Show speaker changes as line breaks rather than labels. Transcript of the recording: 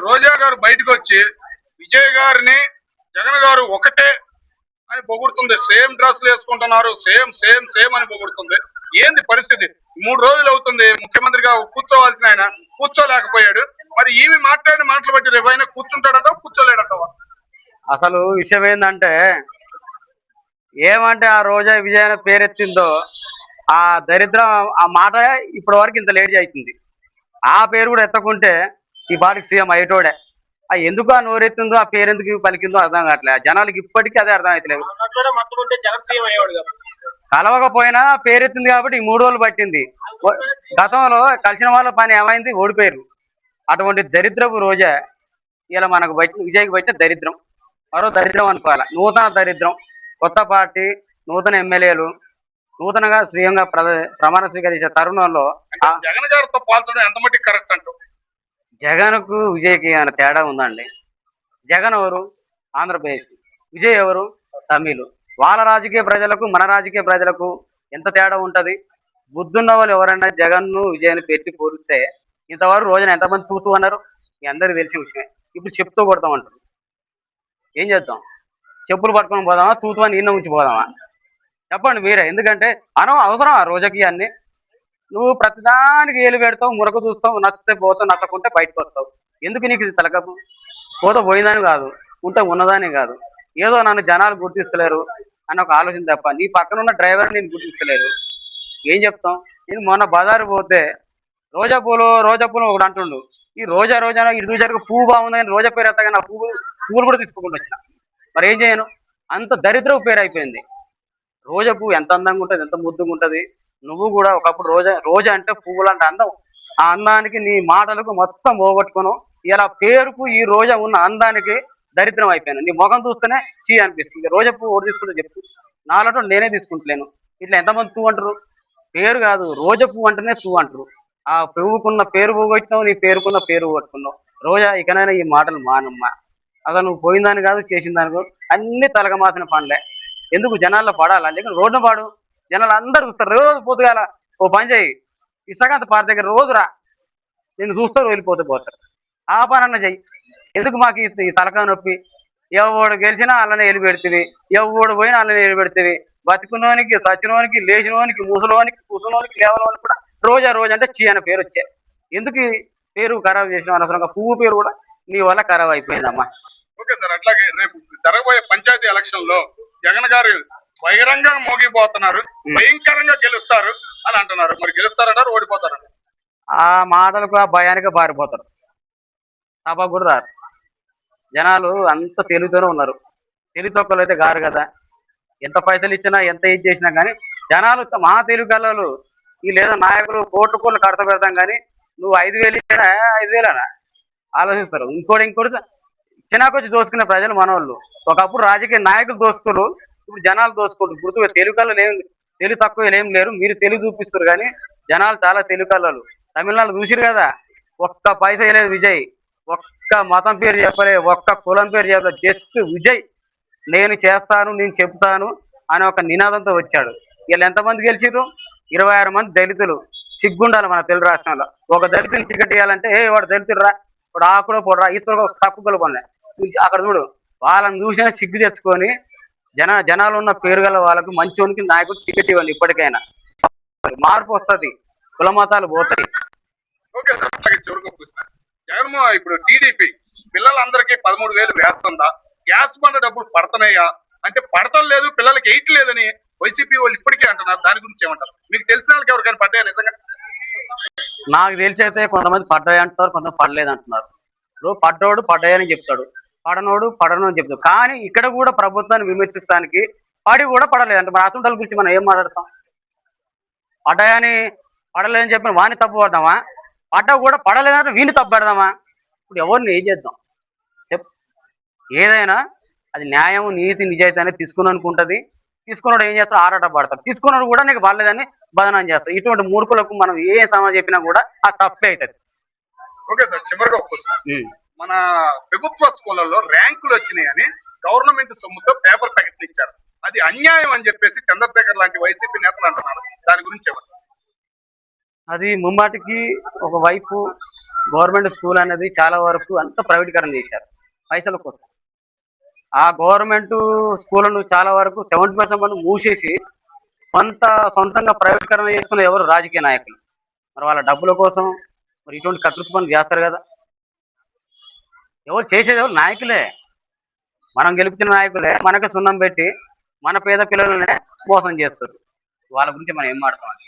రోజా గారు బయటకు వచ్చి విజయ్ గారిని జగన్ గారు ఒకటే అని పొగుడుతుంది. సేమ్ డ్రెస్లు వేసుకుంటున్నారు, సేమ్ సేమ్ సేమ్ అని పొగుడుతుంది. ఏంది పరిస్థితి? 3 రోజులు అవుతుంది ముఖ్యమంత్రిగా కూర్చోవాల్సిన ఆయన కూర్చోలేకపోయాడు. మరి ఈమె మాట్లాడిన మాటలు బట్టి రేపు ఆయన కూర్చుంటాడంటావా కూర్చోలేడంటావా?
అసలు విషయం ఏంటంటే ఏమంటే ఆ రోజా విజయ్ అనే పేరెత్తిందో ఆ దరిద్రం ఆ మాట ఇప్పటి వరకు ఇంత లేట్ అవుతుంది. ఆ పేరు కూడా ఎత్తకుంటే ఈ పాటికి సీఎం అయ్యేటోడే. ఎందుకు ఆ నోరెత్తిందో ఆ పేరు ఎందుకు పలికిందో అర్థం కావట్లేదు. జనాలకి ఇప్పటికీ అదే అర్థం అవుతలేదు. కలవకపోయినా పేరెత్తింది కాబట్టి ఈ 3 రోజులు పట్టింది. గతంలో కలిసిన వాళ్ళ పని ఏమైంది? ఓడిపోయారు. అటువంటి దరిద్రపు రోజా ఇలా మనకు బట్టి విజయ్కి బట్టిన దరిద్రం, మరో దరిద్రం అనుకోవాలి. నూతన దరిద్రం, కొత్త పార్టీ, నూతన ఎమ్మెల్యేలు, నూతనంగా స్వీయంగా ప్రమాణ స్వీకరించే తరుణంలో
జగన్ గారితో పోల్చడం ఎంత మటుకు కరెక్ట్ అంటూ?
జగన్కు విజయ్కి ఏమైనా తేడా ఉందండి? జగన్ ఎవరు? ఆంధ్రప్రదేశ్. విజయ్ ఎవరు? తమిళ్. వాళ్ళ రాజకీయ ప్రజలకు మన రాజకీయ ప్రజలకు ఎంత తేడా ఉంటుంది? బుద్ధున్న వాళ్ళు ఎవరైనా జగన్ను విజయ్ని పెట్టి పోలిస్తే ఇంతవరకు రోజున ఎంతమంది తూతూ అన్నారు? మీ అందరికీ తెలిసిన విషయమే. ఇప్పుడు చెప్తూ కొడతామంటారు. ఏం చేద్దాం? చెప్పులు పట్టుకొని పోదామా, తూతు అని ఇన్న ఉంచి పోదామా? చెప్పండి మీరే. ఎందుకంటే అవసరం ఆ రోజుకి అన్నీ. నువ్వు ప్రతిదానికి ఏలు పెడతావు, మురక చూస్తావు, నచ్చితే పోతావు, నచ్చకుంటే బయటకు వస్తావు. ఎందుకు నీకు ఇది తలకపు? పోయిందని కాదు, ఉంటే ఉన్నదాని కాదు, ఏదో నన్ను జనాలు గుర్తిస్తలేరు అని ఒక ఆలోచన తప్ప నీ పక్కన ఉన్న డ్రైవర్ నేను గుర్తిస్తలేరు. ఏం చెప్తాం? నేను మొన్న బజారు పోతే రోజా పూలు ఒకటి అంటుండు. ఈ రోజా ఇటు చూసారు పువ్వు బాగుంది కానీ రోజా పేరు ఎత్తగానే ఆ పువ్వులు కూడా తీసుకోకుండా వచ్చిన. మరి ఏం చేయను? అంత దరిద్రపు పేరు అయిపోయింది. రోజా పువ్వు ఎంత అందంగా ఉంటుంది, ఎంత ముద్దుగా ఉంటుంది. నువ్వు కూడా ఒకప్పుడు రోజా అంటే పువ్వులు అంటే అందం. ఆ అందానికి నీ మాటలకు మొత్తం పోగొట్టుకును. ఇలా పేరుకు ఈ రోజా ఉన్న అందానికి దరిద్రం అయిపోయాను. నీ ముఖం చూస్తేనే చీ అనిపిస్తుంది. రోజా పువ్వు ఓడి తీసుకుంటే చెప్పు, నాలో నేనే తీసుకుంటలేను. ఇట్లా ఎంతమంది పువ్వు అంటారు? పేరు కాదు, రోజా పువ్వు అంటేనే పువ్వు అంటారు. ఆ పువ్వుకున్న పేరు పోగొట్టినావు, నీ పేరుకున్న పేరు పోగొట్టుకున్నావు. రోజా ఇకనైనా ఈ మాటలు మానమ్మా. అసలు నువ్వు పోయిందాన్ని కాదు, చేసిన దాని కాదు, అన్ని తలగమాసిన పనులే. ఎందుకు జనాల్లో పడాలా? లేకపోతే రోడ్డు పాడు, జనాలు అందరు చూస్తారు. రోజు పొద్దుగాల ఓ పని చేయి, ఇష్టకాంత పార్టీ దగ్గర రోజు రా, నేను చూస్తారు, పోతారు. ఆ పనన్న చెయ్యి. ఎందుకు మాకు ఈ తలకాయ నొప్పి? ఎవడు గెలిచినా అలానే ఎలి పెడుతుంది, ఎవడు పోయినా అలానే ఎలి పెడుతుంది. బతికున్నోనికి, సచ్చినోనికి, లేచినోనికి, ముసలోనికి, కుసలోనికి, లేవలోనికి కూడా రోజా అంటే చీ అనే పేరు వచ్చాయి. ఎందుకు ఈ పేరు ఖరాబ్ చేసిన అనవసరంగా? పువ్వు పేరు కూడా నీ వల్ల ఖరాబ్ అయిపోయిందమ్మా.
ఓకే సార్, అట్లాగే రేపు జరగబోయే పంచాయతీ ఎలక్షన్ లో జగన్ గారు బహిరంగంగా మోగిపోతున్నారు, భయంకరంగా గెలుస్తారు అని అంటున్నారు. మరి గెలుస్తారంటారు, ఓడిపోతారంటారు?
ఆ మాటలకు ఆ భయానికి పారిపోతారు, తప్ప కూడా రారు. జనాలు అంత తెలివితోనే ఉన్నారు. తెలివి తక్కువలు అయితే గారు కదా. ఎంత పైసలు ఇచ్చినా, ఎంత ఇది చేసినా కానీ జనాలు మా తెలివి కలలు ఈ లేదా నాయకులు కోట్లు కడత పెడతాం కానీ నువ్వు 5,000 ఇచ్చినా 5,000 ఆలోచిస్తారు. ఇంకోటి చిన్నకొచ్చి దోసుకునే ప్రజలు మనోళ్ళు. ఒకప్పుడు రాజకీయ నాయకులు దోసుకున్నారు, ఇప్పుడు జనాలు దోసుకుంటారు. గుర్తుగా తెలివి కళ్ళు తెలివి తక్కువ ఏం లేరు. మీరు తెలివి చూపిస్తారు కానీ జనాలు చాలా తెలివి కళ్ళు. తమిళనాడు చూసిరు కదా, ఒక్క పైసా వేయలేదు విజయ్. ఒక్క మతం పేరు చెప్పలే, ఒక్క కులం పేరు చెప్పలేదు. జస్ట్ విజయ్ నేను చేస్తాను, నేను చెప్తాను అనే ఒక నినాదంతో వచ్చాడు. వీళ్ళు ఎంతమంది గెలిచిరు? 26 మంది దళితులు. సిగ్గుండాలి మన తెలుగు రాష్ట్రంలో. ఒక దళితుని టికెట్ ఇవ్వాలంటే వాడు దళితుడురా, వాడు ఆకులో పోడరా, ఇతరులు తక్కువ పనులే. అక్కడ చూడు, వాళ్ళని చూసినా సిగ్గు తెచ్చుకొని జనాలు ఉన్న పేరు గల వాళ్ళకు మంచోనికి నాయకుడు టికెట్ ఇవ్వండి. ఇప్పటికైనా మార్పు వస్తుంది, కుల మతాలు పోతాయి.
ఓకే సార్, చివరికి జగన్మోహన్ ఇప్పుడు టీడీపీ పిల్లలందరికీ 13,000 వేస్తుందా? గ్యాస్ బండ డబ్బులు పడుతున్నాయా అంటే పడతం లేదు, పిల్లలకి వేయట్లేదని వైసీపీ వాళ్ళు ఇప్పటికే అంటున్నారు. దాని గురించి ఏమంటారు? మీకు తెలిసిన వాళ్ళకి ఎవరికైనా పడ్డాయా నిజంగా?
నాకు తెలిసి అయితే కొంతమంది పడ్డాయి అంటున్నారు, కొంతమంది పడలేదు అంటున్నారు. ఇప్పుడు పడ్డోడు పడ్డాయని చెప్తాడు, పడనోడు పడను అని చెప్తాడు. కానీ ఇక్కడ కూడా ప్రభుత్వాన్ని విమర్శిస్తానికి పడి కూడా పడలేదంటే మన అసంటల గురించి మనం ఏం మాట్లాడతాం? పడలేదని చెప్పిన వాడిని తప్పు పడదామా? పడ్డా కూడా పడలేదంటే వీడిని తప్పు పెడదామా? ఇప్పుడు ఎవరిని ఏం చేద్దాం చెప్? ఏదైనా అది న్యాయం, నీతి, నిజాయితీ అనేది తీసుకుని అనుకుంటుంది. తీసుకున్నాడు ఏం చేస్తాడు? ఆరాట పడతాడు. తీసుకున్నాడు కూడా నీకు బాగాలేదని బదనాం చేస్తాడు. ఇటువంటి మూర్ఖులకు మనం ఏ సమాజం చెప్పినా కూడా ఆ తప్పే అవుతుంది.
ఓకే సార్, చివరిగా మన ప్రభుత్వ స్కూళ్ళల్లో ర్యాంకులు వచ్చినాయని గవర్నమెంట్ సొమ్ముతో పేపర్ ప్యాకెట్లు ఇచ్చారు. అది అన్యాయం అని చెప్పేసి చంద్రశేఖర్ లాంటి వైసీపీ నేతలు అంటున్నారు. దాని గురించి ఏమంటారు?
అది ముమ్మాటికి ఒకవైపు గవర్నమెంట్ స్కూల్ అనేది చాలా వరకు అంతా ప్రైవేటీకరణ చేశారు పైసల కోసం. ఆ గవర్నమెంట్ స్కూళ్ళను చాలా వరకు 70% మంది మూసేసి కొంత సొంతంగా ప్రైవేటీకరణ చేసుకున్న ఎవరు రాజకీయ నాయకులు. మరి వాళ్ళ డబ్బుల కోసం మరి ఇటువంటి కకృతి పనులు చేస్తారు కదా. ఎవరు చేసేది ఎవరు నాయకులే. మనం గెలిపించిన నాయకులే మనకి సున్నం పెట్టి మన పేద పిల్లలనే మోసం చేస్తారు. వాళ్ళ గురించి మనం ఏం మాట్లాడతాం.